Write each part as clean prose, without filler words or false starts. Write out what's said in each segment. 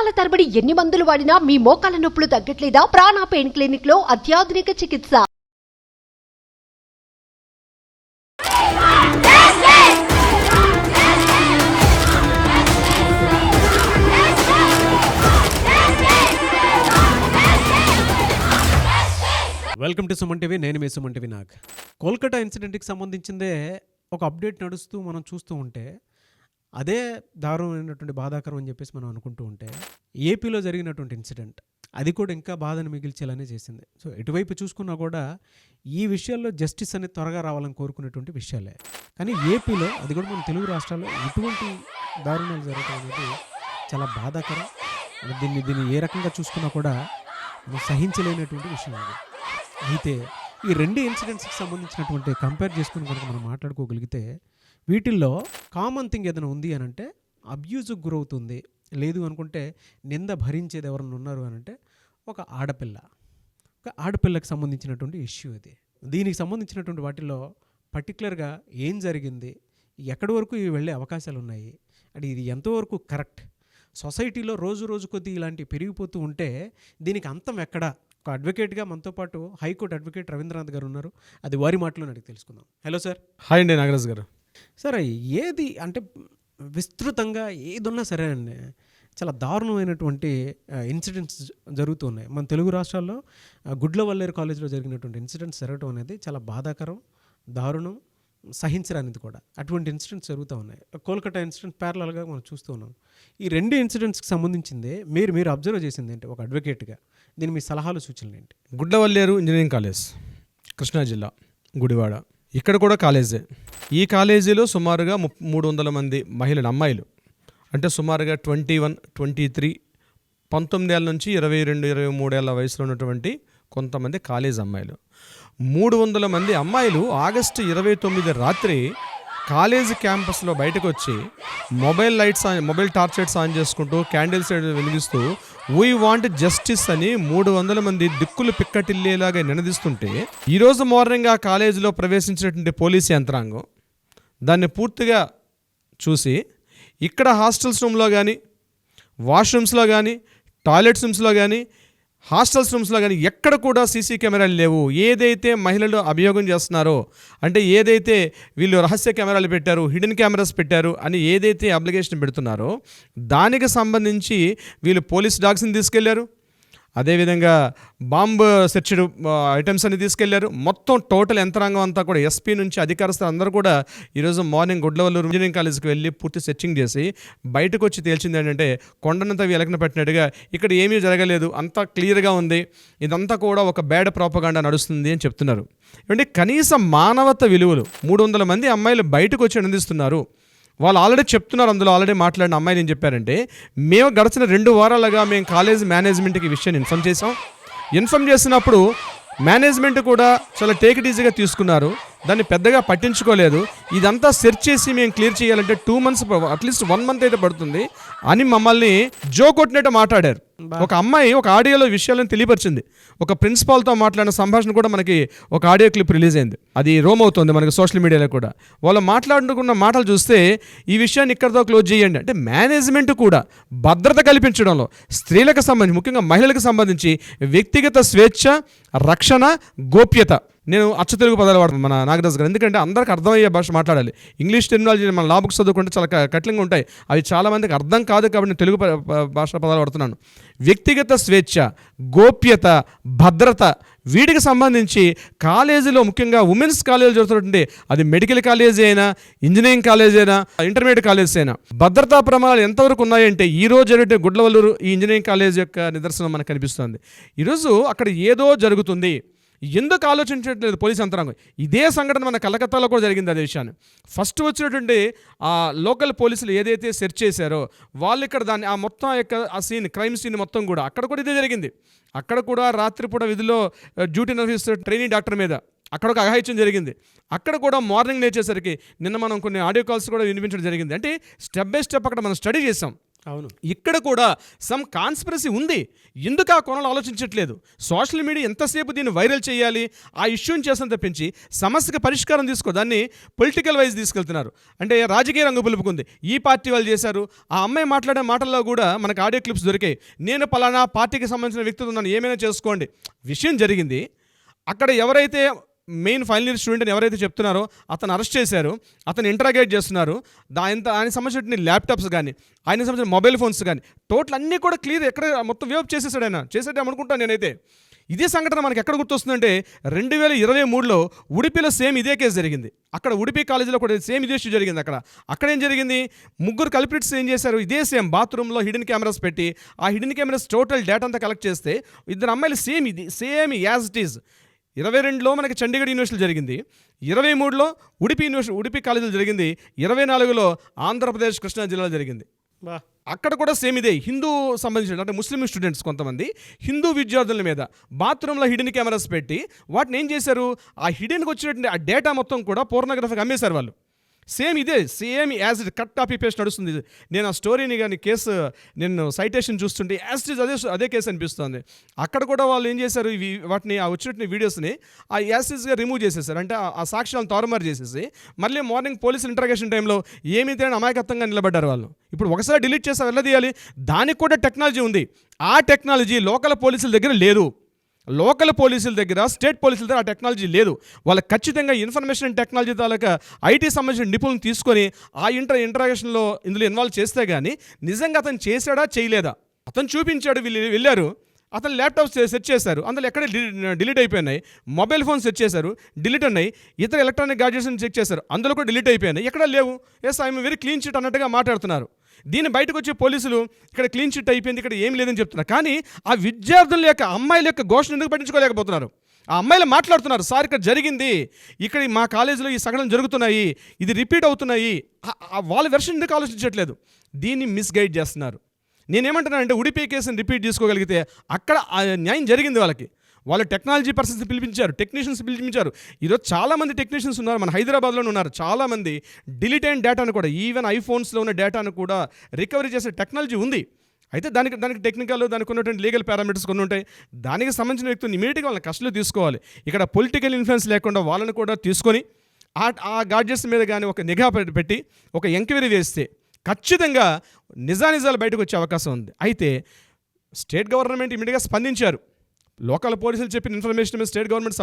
సంవత్సరాల తరబడి ఎన్ని మందులు వాడినా మీ మోకాల నొప్పులు తగ్గట్లేదా? ప్రాణ పెయిన్ క్లినిక్ లో అత్యాధునిక చికిత్స. Welcome to Suman TV. నేను మీ సుమన్ టీవీ. నాగ్ కోల్కతా ఇన్సిడెంట్కి సంబంధించిందే ఒక అప్డేట్ నడుస్తూ మనం చూస్తూ ఉంటే అదే దారుణమైనటువంటి బాధాకరం అని చెప్పేసి మనం అనుకుంటూ ఉంటే ఏపీలో జరిగినటువంటి ఇన్సిడెంట్ అది కూడా ఇంకా బాధను మిగిల్చేలానే చేసింది. సో ఎటువైపు చూసుకున్నా కూడా ఈ విషయాల్లో జస్టిస్ అనేది త్వరగా రావాలని కోరుకునేటువంటి విషయాలే. కానీ ఏపీలో అది కూడా మన తెలుగు రాష్ట్రాల్లో ఇటువంటి దారుణాలు జరగడం అనేది చాలా బాధాకరం. దీన్ని ఏ రకంగా చూసుకున్నా కూడా మనం సహించలేనటువంటి విషయం అది. అయితే ఈ రెండు ఇన్సిడెంట్స్కి సంబంధించినటువంటి కంపేర్ చేసుకుని కనుక మనం మాట్లాడుకోగలిగితే వీటిల్లో కామన్ థింగ్ ఏదైనా ఉంది అని అంటే అబ్యూజ్కి గురవుతుంది, లేదు అనుకుంటే నింద భరించేది ఎవరైనా ఉన్నారు అని అంటే ఒక ఆడపిల్లకి సంబంధించినటువంటి ఇష్యూ ఇది. దీనికి సంబంధించినటువంటి వాటిల్లో పర్టికులర్గా ఏం జరిగింది, ఎక్కడి వరకు ఇవి వెళ్ళే అవకాశాలు ఉన్నాయి, అంటే ఇది ఎంతవరకు కరెక్ట్, సొసైటీలో రోజు కొద్దీ ఇలాంటివి పెరిగిపోతూ ఉంటే దీనికి అంతం ఎక్కడా? ఒక అడ్వకేట్గా మనతో పాటు హైకోర్టు అడ్వకేట్ రవీంద్రనాథ్ గారు ఉన్నారు. అది వారి మాటలో అడిగి తెలుసుకుందాం. Hello sir. హాయ్ అండి నాగరాజ్ గారు. సార్, ఏది అంటే విస్తృతంగా ఏదున్నా సరే అండి చాలా దారుణమైనటువంటి ఇన్సిడెంట్స్ జరుగుతున్నాయి మన తెలుగు రాష్ట్రాల్లో. గుడ్లవల్లేరు కాలేజీలో జరిగినటువంటి ఇన్సిడెంట్స్ జరగడం అనేది చాలా బాధాకరం, దారుణం, సహించరానిది కూడా. అటువంటి ఇన్సిడెంట్స్ జరుగుతూ ఉన్నాయి. కోల్కతా ఇన్సిడెంట్ ప్యారలల్గా మనం చూస్తూ ఉన్నాం. ఈ రెండు ఇన్సిడెంట్స్కి సంబంధించింది మీరు అబ్జర్వ్ చేసింది ఏంటి ఒక అడ్వకేట్గా? దీని మీ సలహాలు సూచనలు ఏంటి? గుడ్లవల్లేరు ఇంజనీరింగ్ కాలేజ్, కృష్ణా జిల్లా, గుడివాడ. ఇక్కడ కూడా కాలేజే. ఈ కాలేజీలో సుమారుగా 300 మంది మహిళలు, అమ్మాయిలు, అంటే సుమారుగా 21, 23, 19 ఏళ్ళ నుంచి 22, 23 ఏళ్ళ వయసులో ఉన్నటువంటి కొంతమంది కాలేజ్ అమ్మాయిలు. 300 మంది అమ్మాయిలు ఆగస్టు 29 రాత్రి కాలేజీ క్యాంపస్లో బయటకు వచ్చి మొబైల్ టార్చ్ లైట్స్ ఆన్ చేసుకుంటూ క్యాండిల్స్ వెలిగిస్తూ వీ వాంట్ జస్టిస్ అని 300 మంది దిక్కులు పిక్కటిల్లేలాగా నినదిస్తుంటే ఈరోజు మార్నింగ్ ఆ కాలేజీలో ప్రవేశించినటువంటి పోలీసు యంత్రాంగం దాన్ని పూర్తిగా చూసి ఇక్కడ హాస్టల్స్ రూమ్లో కానీ, వాష్రూమ్స్లో కానీ, టాయిలెట్స్ రూమ్స్లో కానీ, హాస్టల్స్ రూమ్స్లో కానీ ఎక్కడ కూడా సీసీ కెమెరాలు లేవు. ఏదైతే మహిళలు అభియోగం చేస్తున్నారో, అంటే ఏదైతే వీళ్ళు రహస్య కెమెరాలు పెట్టారు, హిడెన్ కెమెరాస్ పెట్టారు అని ఏదైతే అప్లికేషన్ పెడుతున్నారో దానికి సంబంధించి వీళ్ళు పోలీస్ డాగ్స్ని తీసుకెళ్లారు. అదేవిధంగా బాంబు సెర్చ్డ్ ఐటమ్స్ అని తీసుకెళ్లారు. మొత్తం టోటల్ యంత్రాంగం అంతా కూడా ఎస్పీ నుంచి అధికారస్తులు అందరూ కూడా ఈరోజు మార్నింగ్ గుడ్లవల్లూరు ఇంజనీరింగ్ కాలేజ్కి వెళ్ళి పూర్తి సెర్చింగ్ చేసి బయటకు వచ్చి తేల్చింది ఏంటంటే కొండనంతా ఎలకన పెట్టినట్టుగా ఇక్కడ ఏమీ జరగలేదు, అంతా క్లియర్గా ఉంది, ఇదంతా కూడా ఒక బ్యాడ్ ప్రాపగాండా నడుస్తుంది అని చెప్తున్నారు. అంటే కనీస మానవత విలువలు 300 మంది అమ్మాయిలు బయటకు వచ్చి అందిస్తున్నారు. వాళ్ళు ఆల్రెడీ చెప్తున్నారు, అందులో ఆల్రెడీ మాట్లాడిన అమ్మాయిలు ఏం చెప్పారంటే, మేము గడిచిన 2 వారాలుగా మేము కాలేజ్ మేనేజ్మెంట్కి ఈ విషయాన్ని ఇన్ఫామ్ చేసినప్పుడు మేనేజ్మెంట్ కూడా చాలా టేక్ ఇట్ ఈజీగా తీసుకున్నారు, దాన్ని పెద్దగా పట్టించుకోలేదు. ఇదంతా సెర్చ్ చేసి మేము క్లియర్ చేయాలంటే 2 months, అట్లీస్ట్ 1 month అయితే పడుతుంది అని మమ్మల్ని కొట్టినట్టు మాట్లాడారు. ఒక అమ్మాయి ఒక ఆడియోలో విషయాలను తెలియపరిచింది. ఒక ప్రిన్సిపాల్తో మాట్లాడిన సంభాషణ కూడా మనకి ఒక ఆడియో క్లిప్ రిలీజ్ అయింది. అది రోమ్ అవుతుంది మనకి సోషల్ మీడియాలో కూడా. వాళ్ళు మాట్లాడుకున్న మాటలు చూస్తే ఈ విషయాన్ని ఇక్కడితో క్లోజ్ చేయండి అంటే మేనేజ్మెంట్ కూడా భద్రత కల్పించడంలో స్త్రీలకు సంబంధించి, ముఖ్యంగా మహిళలకు సంబంధించి వ్యక్తిగత స్వేచ్ఛ, రక్షణ, గోప్యత. నేను అచ్చ తెలుగు పదాలు వాడతాను మన నాగరాజ్ గారు, ఎందుకంటే అందరికి అర్థమయ్యే భాష మాట్లాడాలి. ఇంగ్లీష్ టెర్మినాలజీ మన లా బుక్స్ చదువుకుంటే చాలా కఠినంగా ఉంటాయి, అవి చాలామందికి అర్థం కాదు కాబట్టి నేను తెలుగు భాష పదాలు వాడుతున్నాను. వ్యక్తిగత స్వేచ్ఛ, గోప్యత, భద్రత, వీటికి సంబంధించి కాలేజీలో, ముఖ్యంగా ఉమెన్స్ కాలేజీలు జరుగుతుంటే అది మెడికల్ కాలేజీ అయినా, ఇంజనీరింగ్ కాలేజీ అయినా, ఇంటర్మీడియట్ కాలేజీ అయినా భద్రతా ప్రమాణాలు ఎంతవరకు ఉన్నాయంటే ఈరోజు గుడ్లవల్లూరు ఈ ఇంజనీరింగ్ కాలేజ్ యొక్క నిదర్శనం మనకు కనిపిస్తుంది. ఈరోజు అక్కడ ఏదో జరుగుతుంది, ఎందుకు ఆలోచించట్లేదు పోలీస్ యంత్రాంగం? ఇదే సంఘటన మన కలకత్తాలో కూడా జరిగింది. అదే విషయాన్ని ఫస్ట్ వచ్చినటువంటి ఆ లోకల్ పోలీసులు ఏదైతే సెర్చ్ చేశారో వాళ్ళు ఇక్కడ దాన్ని ఆ మొత్తం యొక్క ఆ సీన్, క్రైమ్ సీన్ మొత్తం కూడా అక్కడ కూడా ఇదే జరిగింది. అక్కడ కూడా రాత్రిపూట విధిలో డ్యూటీ నిర్వహిస్తున్న ట్రైనింగ్ డాక్టర్ మీద అక్కడ ఒక అఘాయిత్యం జరిగింది. అక్కడ కూడా మార్నింగ్ లేచేసరికి నిన్న మనం కొన్ని ఆడియో కాల్స్ కూడా వినిపించడం జరిగింది. అంటే స్టెప్ బై స్టెప్ అక్కడ మనం స్టడీ చేసాం. అవును. ఇక్కడ కూడా సమ్ కాన్స్పిరసీ ఉంది. ఎందుకు ఆ కోణంలో ఆలోచించట్లేదు? సోషల్ మీడియా ఎంతసేపు దీన్ని వైరల్ చేయాలి, ఆ ఇష్యూని చేసిన తప్పించి సమస్యకి పరిష్కారం తీసుకో దాన్ని పొలిటికల్ వైజ్ తీసుకెళ్తున్నారు. అంటే రాజకీయ రంగు పులుపుకుంది. ఈ పార్టీ వాళ్ళు చేశారు. ఆ అమ్మాయి మాట్లాడే మాటల్లో కూడా మనకు ఆడియో క్లిప్స్ దొరికాయి. నేను పలానా పార్టీకి సంబంధించిన వ్యక్తితో నన్ను ఏమైనా చేసుకోండి. విషయం జరిగింది. అక్కడ ఎవరైతే మెయిన్ ఫైనల్ ఇయర్ స్టూడెంట్ అని ఎవరైతే చెప్తున్నారో అతను అరెస్ట్ చేశారు, అతను ఇంటరాగేట్ చేస్తున్నారు. ఆయన సంబంధించిన ల్యాప్టాప్స్ కానీ, ఆయన సంబంధించిన మొబైల్ ఫోన్స్ కానీ టోటల్ అన్నీ కూడా క్లియర్ ఎక్కడ మొత్తం వేవ్ చేసేసాడు. ఆయన చేసేటం అనుకుంటాను నేనైతే. ఇదే సంఘటన మనకి ఎక్కడ గుర్తొస్తుందంటే 2023లో ఉడిపిలో సేమ్ ఇదే కేసు జరిగింది. అక్కడ ఉడిపి కాలేజీలో కూడా సేమ్ ఇదే ఇష్యూ జరిగింది. అక్కడ ఏం జరిగింది, ముగ్గురు కల్ప్రిట్స్ ఏం చేశారు, ఇదే సేమ్ బాత్రూంలో హిడెన్ కెమెరాస్ పెట్టి ఆ హిడెన్ కెమెరాస్ టోటల్ డేటా అంతా కలెక్ట్ చేస్తే ఇద్దరు అమ్మాయిలు సేమ్ యాజ్ ఇట్ ఈజ్. 22లో మనకి చండీగఢ్ యూనివర్సిటీ జరిగింది, 23లో ఉడిపి కాలేజీలో జరిగింది, 24లో ఆంధ్రప్రదేశ్ కృష్ణా జిల్లాలో జరిగింది. అక్కడ కూడా సేమ్ ఇదే. హిందూ సంబంధించిన అంటే ముస్లిం స్టూడెంట్స్ కొంతమంది హిందూ విద్యార్థుల మీద బాత్రూంలో హిడెన్ కెమెరాస్ పెట్టి వాటిని ఏం చేశారు, ఆ హిడెన్కి వచ్చినటువంటి ఆ డేటా మొత్తం కూడా పోర్నోగ్రఫీకి అమ్మేశారు వాళ్ళు. Same as it cut copy paste నడుస్తుంది. నేను ఆ స్టోరీని కానీ కేసు నేను సైటేషన్ చూస్తుంటే యాజ్ ఇట్ అదే కేసు అనిపిస్తుంది. అక్కడ కూడా వాళ్ళు ఏం చేశారు, వాటిని ఆ వచ్చిన వీడియోస్ని ఆ యాసిడ్గా రిమూవ్ చేసేసారు. అంటే ఆ సాక్ష్యాలను తారుమారు చేసేసి మళ్ళీ మార్నింగ్ పోలీసులు ఇంటరాగేషన్ టైంలో ఏమైతే అమాయకత్వంగా నిలబడ్డారు వాళ్ళు. ఇప్పుడు ఒకసారి డిలీట్ చేసి వెళ్ళదీయాలి. దానికి కూడా టెక్నాలజీ ఉంది. ఆ టెక్నాలజీ లోకల్ పోలీసుల దగ్గర లేదు. లోకల్ పోలీసుల దగ్గర, స్టేట్ పోలీసుల దగ్గర ఆ టెక్నాలజీ లేదు. వాళ్ళకి ఖచ్చితంగా ఇన్ఫర్మేషన్ టెక్నాలజీ తాలూకా ఐటీ సంబంధించిన నిపుణులను తీసుకొని ఆ ఇంటరాగేషన్లో ఇందులో ఇన్వాల్వ్ చేస్తే కానీ నిజంగా అతను చేశాడా చేయలేదా, అతను చూపించాడు, వీళ్ళు వెళ్ళారు, అతను ల్యాప్టాప్ సెర్చ్ చేశారు, అందులో ఎక్కడే డిలీట్ అయిపోయినాయి. మొబైల్ ఫోన్ సెర్చ్ చేశారు, డిలీట్ ఉన్నాయి. ఇతర ఎలక్ట్రానిక్ గ్యాడ్జెట్స్ని చెక్ చేశారు, అందులో కూడా డిలీట్ అయిపోయినాయి. ఎక్కడ లేవు. Yes I'm very clean chit అన్నట్టుగా మాట్లాడుతున్నారు. దీన్ని బయటకు వచ్చే పోలీసులు ఇక్కడ క్లీన్ చిట్ అయిపోయింది, ఇక్కడ ఏం లేదని చెప్తున్నారు. కానీ ఆ విద్యార్థుల యొక్క అమ్మాయిల యొక్క ఘోషణ ఎందుకు పట్టించుకోలేకపోతున్నారు? ఆ అమ్మాయిలు మాట్లాడుతున్నారు, సార్ ఇక్కడ జరిగింది, ఇక్కడ మా కాలేజీలో ఈ సంఘటనలు జరుగుతున్నాయి, ఇది రిపీట్ అవుతున్నాయి. వాళ్ళ వెర్షన్ ఎందుకు ఆలోచించట్లేదు? దీన్ని మిస్గైడ్ చేస్తున్నారు. నేనేమంటున్నానంటే ఉడిపి కేసుని రిపీట్ చేసుకోగలిగితే అక్కడ న్యాయం జరిగింది వాళ్ళకి. వాళ్ళు టెక్నాలజీ పర్సన్స్ పిలిపించారు, టెక్నీషియన్స్ పిలిపించారు. ఈరోజు చాలామంది టెక్నీషియన్స్ ఉన్నారు, మన హైదరాబాద్లోనే ఉన్నారు. చాలామంది డిలీట్ అయిన డేటాను కూడా, ఈవెన్ ఐఫోన్స్లో ఉన్న డేటాను కూడా రికవరీ చేసే టెక్నాలజీ ఉంది. అయితే దానికి టెక్నికల్, దానికి ఉన్నటువంటి లీగల్ పారామీటర్స్ కొన్ని ఉంటాయి. దానికి సంబంధించిన వ్యక్తులు ఇమీడియట్గా వాళ్ళని కస్టడీలో తీసుకోవాలి. ఇక్కడ పొలిటికల్ ఇన్ఫ్లుయెన్స్ లేకుండా వాళ్ళని కూడా తీసుకొని ఆ గాడ్జెట్స్ మీద కానీ ఒక నిఘా పెట్టి ఒక ఎంక్వైరీ వేస్తే ఖచ్చితంగా నిజాలు బయటకు వచ్చే అవకాశం ఉంది. అయితే స్టేట్ గవర్నమెంట్ ఇమీడియట్గా స్పందించారు. లోకల్ పోలీసులు చెప్పిన ఇన్ఫర్మేషన్ మీద స్టేట్ గవర్నమెంట్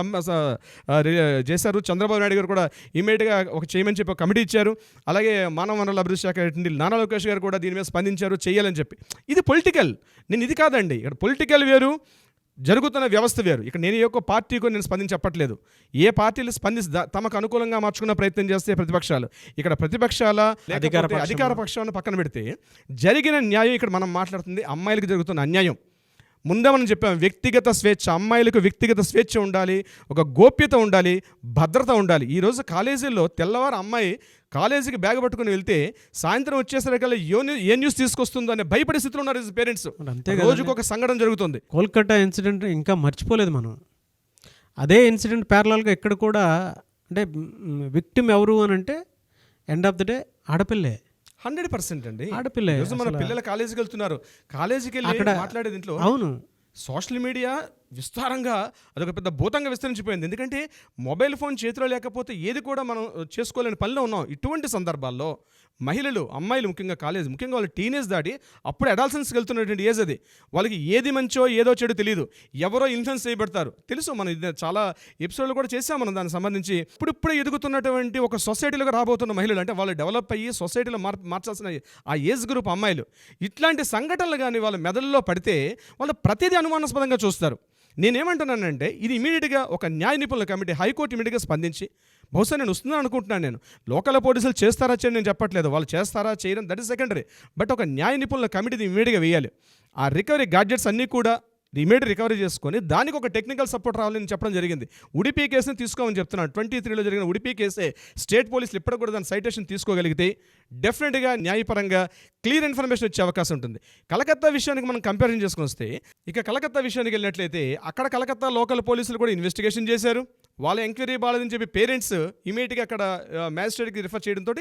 చేశారు. చంద్రబాబు నాయుడు గారు కూడా ఇమీడియట్గా ఒక చేయమని చెప్పి ఒక కమిటీ ఇచ్చారు. అలాగే మానవ వనరుల అభివృద్ధి శాఖ నారా లోకేష్ గారు కూడా దీని మీద స్పందించారు, చేయాలని చెప్పి. ఇది పొలిటికల్. నేను ఇది కాదండి, ఇక్కడ పొలిటికల్ వేరు, జరుగుతున్న వ్యవస్థ వేరు. ఇక్కడ నేను ఏ ఒక్క పార్టీకో నేను స్పందించి చెప్పట్లేదు. ఏ పార్టీలు స్పందించి తమకు అనుకూలంగా మార్చుకున్న ప్రయత్నం చేస్తే ప్రతిపక్షాలు, ఇక్కడ ప్రతిపక్షాల అధికార పక్షాలను పక్కన పెడితే జరిగిన న్యాయం ఇక్కడ మనం మాట్లాడుతుంది అమ్మాయిలకు జరుగుతున్న అన్యాయం. ముందే మనం చెప్పాం, వ్యక్తిగత స్వేచ్ఛ, అమ్మాయిలకు వ్యక్తిగత స్వేచ్ఛ ఉండాలి, ఒక గోప్యత ఉండాలి, భద్రత ఉండాలి. ఈరోజు కాలేజీల్లో తెల్లవారు అమ్మాయి కాలేజీకి బ్యాగ్ పట్టుకుని వెళ్తే సాయంత్రం వచ్చేసరికల్లా ఏ న్యూస్ తీసుకొస్తుందో అనే భయపడే స్థితిలో ఉన్నారు పేరెంట్స్. రోజుకు ఒక సంఘటన జరుగుతుంది. కోల్కతా ఇన్సిడెంట్ ఇంకా మర్చిపోలేదు మనం. అదే ఇన్సిడెంట్ ప్యారలల్గా ఇక్కడ కూడా, అంటే విక్టిమ్ ఎవరు అని అంటే ఎండ్ ఆఫ్ ద డే ఆడపిల్లే. 100% అండి, ఆడపిల్లే. మన పిల్లలు కాలేజీకి వెళ్తున్నారు, కాలేజీకి వెళ్ళి మాట్లాడే దీంట్లో అవును సోషల్ మీడియా విస్తారంగా అదొక పెద్ద భూతంగా విస్తరించిపోయింది. ఎందుకంటే మొబైల్ ఫోన్ చేతిలో లేకపోతే ఏది కూడా మనం చేసుకోలేని పనిలో ఉన్నాం. ఇటువంటి సందర్భాల్లో మహిళలు, అమ్మాయిలు, ముఖ్యంగా వాళ్ళు టీనేజ్ దాటి అప్పుడు అడాల్సెన్స్కి వెళ్తున్నటువంటి ఏజ్ అది. వాళ్ళకి ఏది మంచో ఏదో చెడు తెలియదు, ఎవరో ఇన్ఫ్లుయెన్స్ చేయబడతారు. తెలుసు, మనం చాలా ఎపిసోడ్లు కూడా చేసాం మనం దానికి సంబంధించి. ఇప్పుడిప్పుడే ఎదుగుతున్నటువంటి ఒక సొసైటీలోకి రాబోతున్న మహిళలు, అంటే వాళ్ళు డెవలప్ అయ్యి సొసైటీలో మార్చాల్సిన ఆ ఏజ్ గ్రూప్ అమ్మాయిలు, ఇట్లాంటి సంఘటనలు కానీ వాళ్ళ మెదడులో పడితే వాళ్ళు ప్రతిదీ అనుమానాస్పదంగా చూస్తారు. నేనేమంటున్నానంటే ఇది ఇమీడియట్గా ఒక న్యాయ నిపుణుల కమిటీ, హైకోర్టు ఇమీడియట్గా స్పందించి, బహుశా నేను వస్తుందని అనుకుంటున్నాను. నేను లోకల్ పోలీసులు చేస్తారా చేయని నేను చెప్పట్లేదు, వాళ్ళు చేస్తారా చేయడం దట్ ఈస్ సెకండరీ. బట్ ఒక న్యాయ నిపుణుల కమిటీని ఇమీడియట్గా వేయాలి. ఆ రికవరీ గాడ్జెట్స్ అన్నీ కూడా ఇమీడియట్ రికవరీ చేసుకొని దానికి ఒక టెక్నికల్ సపోర్ట్ రావాలని చెప్పడం జరిగింది. ఉడిపి కేసుని తీసుకోమని చెప్తున్నాను. 23లో జరిగిన ఉడిపి కేసే స్టేట్ పోలీసులు ఇప్పటికి కూడా దాని సైటేషన్ తీసుకోగలిగితే డెఫినెట్గా న్యాయపరంగా క్లియర్ ఇన్ఫర్మేషన్ వచ్చే అవకాశం ఉంటుంది. కలకత్తా విషయానికి మనం కంపారిజన్ చేసుకుని వస్తే, ఇక కలకత్తా విషయానికి వెళ్ళినట్లయితే అక్కడ కలకత్తా లోకల్ పోలీసులు కూడా ఇన్వెస్టిగేషన్ చేశారు. వాళ్ళ ఎంక్వైరీ బాలేదని చెప్పి పేరెంట్స్ ఇమీడియట్గా అక్కడ మ్యాజిస్ట్రేట్కి రిఫర్ చేయడంతో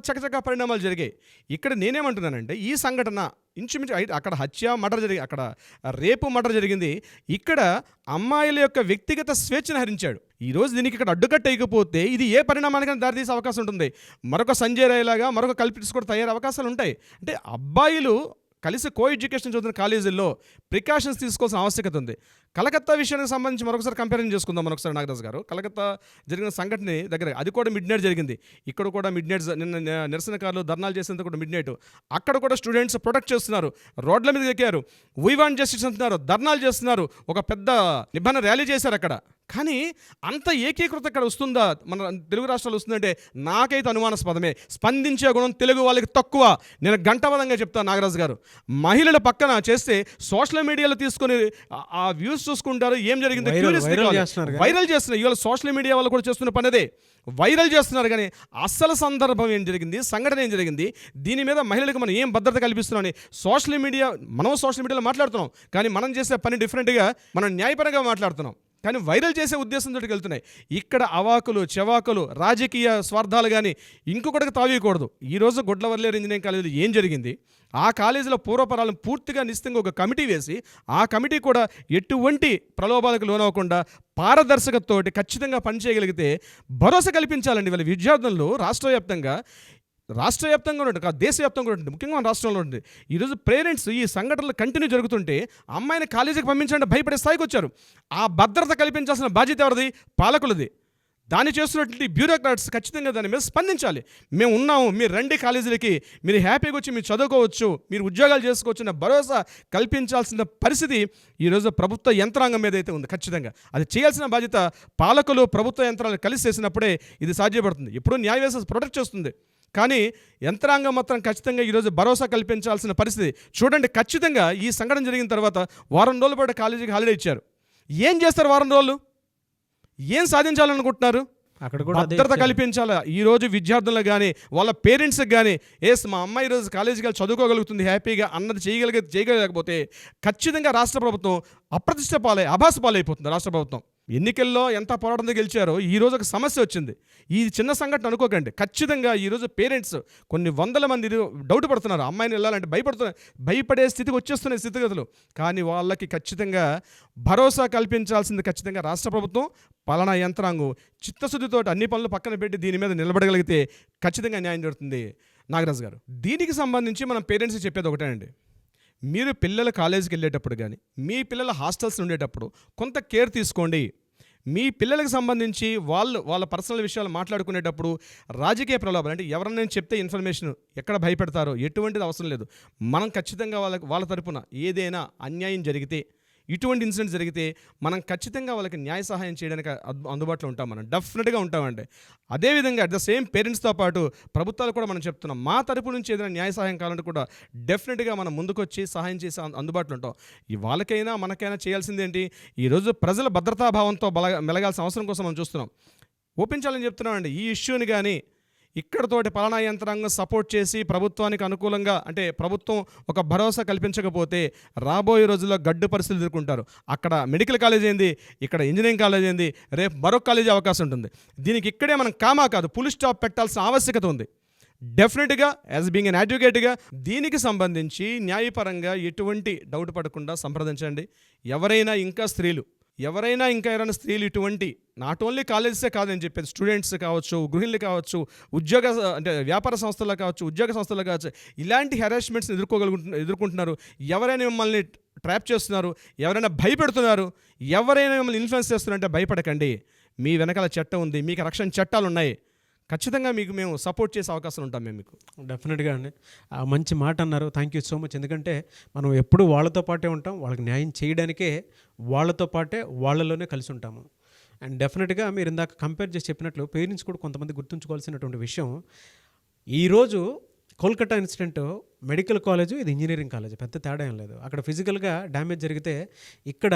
చకచకా పరిణామాలు జరిగాయి. ఇక్కడ నేనేమంటున్నానంటే ఈ సంఘటన ఇంచుమించు అక్కడ హత్య మర్డర్ జరిగి, అక్కడ రేపు మర్డర్ జరిగింది. ఇక్కడ అమ్మాయిల యొక్క వ్యక్తిగత స్వేచ్ఛను హరించాడు. ఈరోజు దీనికి ఇక్కడ అడ్డుకట్ట వేయకపోతే ఇది ఏ పరిణామానికైనా దారితీసే అవకాశం ఉంటుంది. మరొక సంజయ్ రాయ్ లాగా మరొక కల్పిట్స్ కూడా తయారయ్యే అవకాశాలు ఉంటాయి. అంటే అబ్బాయిలు కలిసి కో ఎడ్యుకేషన్ చదువుతున్న కాలేజీల్లో ప్రికాషన్స్ తీసుకోవాల్సిన ఆవశ్యకత ఉంది. కలకత్తా విషయానికి సంబంధించి మరొకసారి కంపారిజన్ చేసుకుందాం. మరొకసారి నాగరాజు గారు, కలకత్తా జరిగిన సంఘటన దగ్గర అది కూడా మిడ్ నైట్ జరిగింది. ఇక్కడ కూడా మిడ్ నైట్ నిన్న నిరసనకారులు ధర్నాలు చేసేంత కూడా మిడ్ నైట్. అక్కడ కూడా స్టూడెంట్స్ ప్రొటెక్ట్ చేస్తున్నారు, రోడ్ల మీద ఎక్కారు, వీ వాంట్ జస్టిస్ అంటున్నారు, ధర్నాలు చేస్తున్నారు, ఒక పెద్ద నిబంధన ర్యాలీ చేశారు అక్కడ. కానీ అంత ఏకీకృత ఇక్కడ వస్తుందా మన తెలుగు రాష్ట్రాలు వస్తుందంటే నాకైతే అనుమానాస్పదమే. స్పందించే గుణం తెలుగు వాళ్ళకి తక్కువ. నేను గంటబద్ధంగా చెప్తాను నాగరాజు గారు. మహిళల పక్కన చేస్తే సోషల్ మీడియాలో తీసుకొని ఆ వ్యూస్ చూసుకుంటారు, ఏం జరిగిందో వైరల్ చేస్తున్నారు. ఇవాళ సోషల్ మీడియా వాళ్ళు కూడా చేస్తున్న పని అదే, వైరల్ చేస్తున్నారు. కానీ అసలు సందర్భం ఏం జరిగింది, సంఘటన ఏం జరిగింది, దీని మీద మహిళలకు మనం ఏం భద్రత కల్పిస్తున్నామని సోషల్ మీడియాలో మాట్లాడుతున్నాం. కానీ మనం చేసే పని డిఫరెంట్గా, మనం న్యాయపరంగా మాట్లాడుతున్నాం. కానీ వైరల్ చేసే ఉద్దేశంతో వెళ్తున్నాయి. ఇక్కడ అవాకులు చెవాకులు రాజకీయ స్వార్థాలు కానీ ఇంకొకటికి తావీయకూడదు. ఈరోజు గుడ్లవర్లేరు ఇంజనీరింగ్ కాలేజీలో ఏం జరిగింది, ఆ కాలేజీలో పూర్వపరాలను పూర్తిగా నిశ్చితంగా ఒక కమిటీ వేసి ఆ కమిటీ కూడా ఎటువంటి ప్రలోభాలకు లోనవ్వకుండా పారదర్శకతతోటి ఖచ్చితంగా పనిచేయగలిగితే భరోసా కల్పించాలండి. వీళ్ళ విద్యార్థులు రాష్ట్ర వ్యాప్తంగా ఉంటుంది, దేశవ్యాప్తంగా ఉంటుంది, ముఖ్యంగా మన రాష్ట్రంలో ఉంటుంది. ఈరోజు పేరెంట్స్ ఈ సంఘటనలు కంటిన్యూ జరుగుతుంటే అమ్మాయిని కాలేజీకి పంపించాలంటే భయపడే స్థాయికి వచ్చారు. ఆ భద్రత కల్పించాల్సిన బాధ్యత ఎవరిది? పాలకులది. దాన్ని చేస్తున్నటువంటి బ్యూరోక్రాట్స్ ఖచ్చితంగా దాని మీద స్పందించాలి. మేము ఉన్నాము, మీరు రండి కాలేజీలకి, మీరు హ్యాపీగా వచ్చి మీరు చదువుకోవచ్చు, మీరు ఉద్యోగాలు చేసుకోవచ్చు అన్న భరోసా కల్పించాల్సిన పరిస్థితి ఈరోజు ప్రభుత్వ యంత్రాంగం మీద అయితే ఉంది. ఖచ్చితంగా అది చేయాల్సిన బాధ్యత పాలకులు ప్రభుత్వ యంత్రాలు కలిసి చేసినప్పుడే ఇది సాధ్యపడుతుంది. ఎప్పుడూ న్యాయ వ్యవస్థ ప్రొటెక్ట్ చేస్తుంది. కానీ యంత్రాంగం మాత్రం ఖచ్చితంగా ఈరోజు భరోసా కల్పించాల్సిన పరిస్థితి. చూడండి, ఖచ్చితంగా ఈ సంఘటన జరిగిన తర్వాత వారం రోజుల పాటు కాలేజీకి హాలిడే ఇచ్చారు. ఏం చేస్తారు వారం రోజులు? ఏం సాధించాలనుకుంటున్నారు? అక్కడ కూడా భద్రత కల్పించాలా. ఈరోజు విద్యార్థులకు కానీ వాళ్ళ పేరెంట్స్కి కానీ మా అమ్మాయి ఈరోజు కాలేజీకి వెళ్ళి చదువుకోగలుగుతుంది హ్యాపీగా అన్నది చేయగలేకపోతే ఖచ్చితంగా రాష్ట్ర ప్రభుత్వం అప్రతిష్ట అభాస పాలైపోతుంది. రాష్ట్ర ప్రభుత్వం ఎన్నికల్లో ఎంత పోరాటంతో గెలిచారో ఈరోజు ఒక సమస్య వచ్చింది. ఈ చిన్న సంఘటన అనుకోకండి. ఖచ్చితంగా ఈరోజు పేరెంట్స్ కొన్ని వందల మంది డౌట్ పడుతున్నారు, అమ్మాయిని వెళ్ళాలంటే భయపడే స్థితికి వచ్చేస్తున్నాయి స్థితిగతులు. కానీ వాళ్ళకి ఖచ్చితంగా భరోసా కల్పించాల్సింది ఖచ్చితంగా రాష్ట్ర ప్రభుత్వం, పాలనా యంత్రాంగం చిత్తశుద్ధితో అన్ని పనులు పక్కన పెట్టి దీని మీద నిలబడగలిగితే ఖచ్చితంగా న్యాయం జరుగుతుంది. నాగరాజు గారు, దీనికి సంబంధించి మనం పేరెంట్స్కి చెప్పేది ఒకటేనండి. మీరు పిల్లల కాలేజీకి వెళ్ళేటప్పుడు కానీ మీ పిల్లల హాస్టల్స్ ఉండేటప్పుడు కొంత కేర్ తీసుకోండి. మీ పిల్లలకు సంబంధించి వాళ్ళ పర్సనల్ విషయాలు మాట్లాడుకునేటప్పుడు రాజకీయ ప్రలోభాలు అంటే ఎవరైనా చెప్తే ఇన్ఫర్మేషన్ ఎక్కడ భయపెడతారో ఎటువంటిది అవసరం లేదు. మనం ఖచ్చితంగా వాళ్ళ తరపున ఏదైనా అన్యాయం జరిగితే, ఇటువంటి ఇన్సిడెంట్ జరిగితే మనం ఖచ్చితంగా వాళ్ళకి న్యాయ సహాయం చేయడానికి అందుబాటులో ఉంటాం. మనం డెఫినెట్గా ఉంటామండి. అదేవిధంగా అట్ ద సేమ్ పేరెంట్స్తో పాటు ప్రభుత్వాలు కూడా మనం చెప్తున్నాం, మా తరపు నుంచి ఏదైనా న్యాయ సహాయం కావాలంటే కూడా డెఫినెట్గా మనం ముందుకొచ్చి సహాయం చేసి అందుబాటులో ఉంటాం. వాళ్ళకైనా మనకైనా చేయాల్సింది ఏంటి? ఈరోజు ప్రజల భద్రతాభావంతో మెలగాల్సిన అవసరం కోసం మనం చూస్తున్నాం. ఒప్పించాలని చెప్తున్నామండి. ఈ ఇష్యూని కానీ ఇక్కడతోటి పాలనా యంత్రాంగం సపోర్ట్ చేసి ప్రభుత్వానికి అనుకూలంగా అంటే ప్రభుత్వం ఒక భరోసా కల్పించకపోతే రాబోయే రోజుల్లో గడ్డు పరిస్థితులు ఎదుర్కొంటారు. అక్కడ మెడికల్ కాలేజ్ ఏంది, ఇక్కడ ఇంజనీరింగ్ కాలేజ్ ఏంది, రేపు మరొక కాలేజీ అవకాశం ఉంటుంది. దీనికి ఇక్కడే మనం కాదు ఫుల్ స్టాప్ పెట్టాల్సిన ఆవశ్యకత ఉంది. డెఫినెట్గా యాజ్ బీయింగ్ ఎన్ అడ్వకేట్గా దీనికి సంబంధించి న్యాయపరంగా ఎటువంటి డౌట్ పడకుండా సంప్రదించండి. ఎవరైనా ఎవరైనా స్త్రీలు ఇటువంటి నాట్ ఓన్లీ కాలేజెసే కాదని చెప్పేది, స్టూడెంట్స్ కావచ్చు, గృహిణులు కావచ్చు, వ్యాపార సంస్థలు కావచ్చు, ఉద్యోగ సంస్థలు కావచ్చు, ఇలాంటి హెరాస్మెంట్స్ని ఎదుర్కొంటున్నారు. ఎవరైనా మిమ్మల్ని ట్రాప్ చేస్తున్నారు, ఎవరైనా భయపెడుతున్నారు, ఎవరైనా మిమ్మల్ని ఇన్ఫ్లుయెన్స్ చేస్తున్నారంటే భయపడకండి. మీ వెనకాల చట్టం ఉంది, మీకు రక్షణ చట్టాలు ఉన్నాయి. ఖచ్చితంగా మేము సపోర్ట్ చేసే అవకాశం ఉంటాం మీకు. డెఫినెట్గా అండి, మంచి మాట అన్నారు. Thank you so much. ఎందుకంటే మనం ఎప్పుడు వాళ్ళతో పాటే ఉంటాం, వాళ్ళకి న్యాయం చేయడానికే వాళ్ళతో పాటే వాళ్ళలోనే కలిసి ఉంటాము. అండ్ డెఫినెట్గా మీరు ఇందాక కంపేర్ చేసి చెప్పినట్లు పేరెంట్స్ కూడా కొంతమంది గుర్తుంచుకోవాల్సినటువంటి విషయం, ఈరోజు కోల్కతా ఇన్సిడెంట్ మెడికల్ కాలేజ్, ఇది ఇంజనీరింగ్ కాలేజ్, పెద్ద తేడా ఏం లేదు. అక్కడ ఫిజికల్గా డ్యామేజ్ జరిగితే ఇక్కడ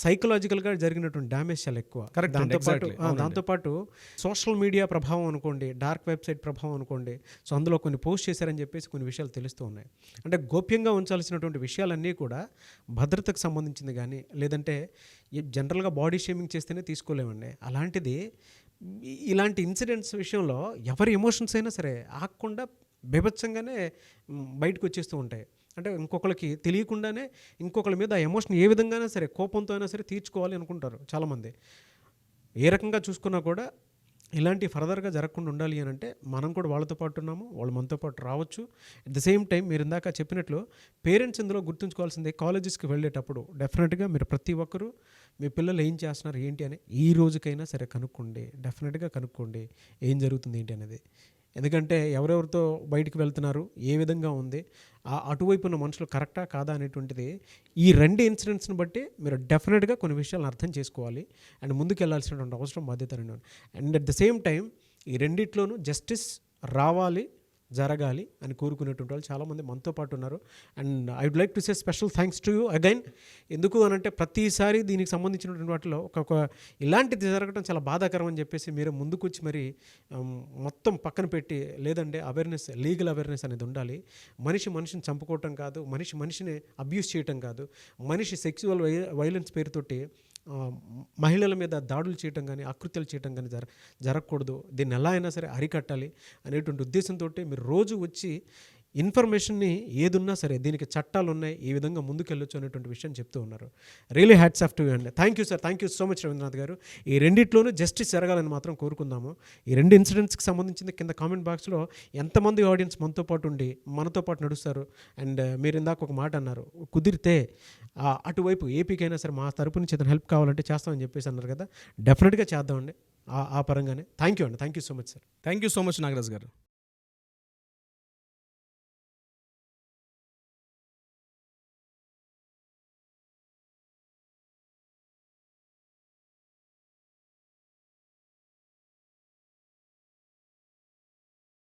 సైకలాజికల్గా జరిగినటువంటి డ్యామేజ్ చాలా ఎక్కువ. Correct అండి, exactly. అవునండి. దాంతోపాటు సోషల్ మీడియా ప్రభావం అనుకోండి, డార్క్ వెబ్సైట్ ప్రభావం అనుకోండి, సో అందులో కొన్ని పోస్ట్ చేశారని చెప్పేసి కొన్ని విషయాలు తెలుస్తూ ఉన్నాయి. అంటే గోప్యంగా ఉంచాల్సినటువంటి విషయాలన్నీ కూడా భద్రతకు సంబంధించింది కానీ, లేదంటే జనరల్గా బాడీ షేమింగ్ చేస్తేనే తీసుకోలేమండి. అలాంటిది ఇలాంటి ఇన్సిడెంట్స్ విషయంలో ఎవరి ఎమోషన్స్ అయినా సరే ఆగకుండా బీభత్సంగానే బయటకు వచ్చేస్తూ ఉంటాయి. అంటే ఇంకొకరికి తెలియకుండానే ఇంకొకరి మీద ఆ ఎమోషన్ ఏ విధంగానే సరే కోపంతో అయినా సరే తీర్చుకోవాలి అనుకుంటారు చాలామంది. ఏ రకంగా చూసుకున్నా కూడా ఇలాంటి ఫర్దర్గా జరగకుండా ఉండాలి అని అంటే మనం కూడా వాళ్ళతో పాటు ఉన్నాము, వాళ్ళు మనతో పాటు రావచ్చు. అట్ ద సేమ్ టైం మీరు ఇందాక చెప్పినట్లు పేరెంట్స్ ఇందులో గుర్తుంచుకోవాల్సిందే, కాలేజెస్కి వెళ్ళేటప్పుడు డెఫినెట్గా మీరు ప్రతి ఒక్కరూ మీ పిల్లలు ఏం చేస్తున్నారు ఏంటి అని ఈ రోజుకైనా సరే కనుక్కోండి, డెఫినెట్గా కనుక్కోండి ఏం జరుగుతుంది ఏంటి అనేది. ఎందుకంటే ఎవరెవరితో బయటికి వెళ్తున్నారు, ఏ విధంగా ఉంది, అటువైపు ఉన్న మనుషులు కరెక్టా కాదా అనేటువంటిది ఈ రెండు ఇన్సిడెంట్స్ని బట్టి మీరు డెఫినెట్గా కొన్ని విషయాలను అర్థం చేసుకోవాలి అండ్ ముందుకు వెళ్ళాల్సినటువంటి అవసరం బాధ్యత రెండు. And at the same time ఈ రెండిట్లోనూ జస్టిస్ రావాలి, జరగాలి అని కోరుకునేటువంటి వాళ్ళు చాలామంది మనతో పాటు ఉన్నారు. And I would like to say special thanks to you again. ఎందుకు అనంటే ప్రతిసారి దీనికి సంబంధించినటువంటి వాటిలో ఒక ఇలాంటిది జరగడం చాలా బాధాకరం అని చెప్పేసి మీరు ముందుకు వచ్చి మరి మొత్తం పక్కన పెట్టి, లేదంటే అవేర్నెస్, లీగల్ అవేర్నెస్ అనేది ఉండాలి. మనిషిని చంపుకోవటం కాదు, మనిషిని అబ్యూస్ చేయటం కాదు, మనిషి సెక్సువల్ వైలెన్స్ పేరుతోటి మహిళల మీద దాడులు చేయటం కానీ, ఆకృత్యాలు చేయటం కానీ జరగకూడదు. దీన్ని ఎలా అయినా సరే అరికట్టాలి అనేటువంటి ఉద్దేశంతో మీరు రోజు వచ్చి ఇన్ఫర్మేషన్ని ఏదున్నా సరే దీనికి చట్టాలు ఉన్నాయి, ఈ విధంగా ముందుకెళ్ళొచ్చు అనేటువంటి విషయం చెప్తూ ఉన్నారు. Really hats off to you అండి. Thank you sir, thank you so much Ravindranath గారు. ఈ రెండిట్లోనూ జస్టిస్ జరగాలని మాత్రం కోరుకుందాము. ఈ రెండు ఇన్సిడెంట్స్కి సంబంధించింది కింద కామెంట్ బాక్స్లో ఎంతమంది ఆడియన్స్ మనతో పాటు ఉండి మనతో పాటు నడుస్తారు. అండ్ మీరు ఇందాక ఒక మాట అన్నారు, కుదిరితే అటువైపు ఏపీకైనా సరే మా తరపు నుంచి ఏదైనా హెల్ప్ కావాలంటే చేస్తామని చెప్పేసి అన్నారు కదా, డెఫినెట్గా చేద్దామండి ఆ పరంగానే. థ్యాంక్ యూ అండి, thank you so much sir. Thank you so much Nagaraj గారు.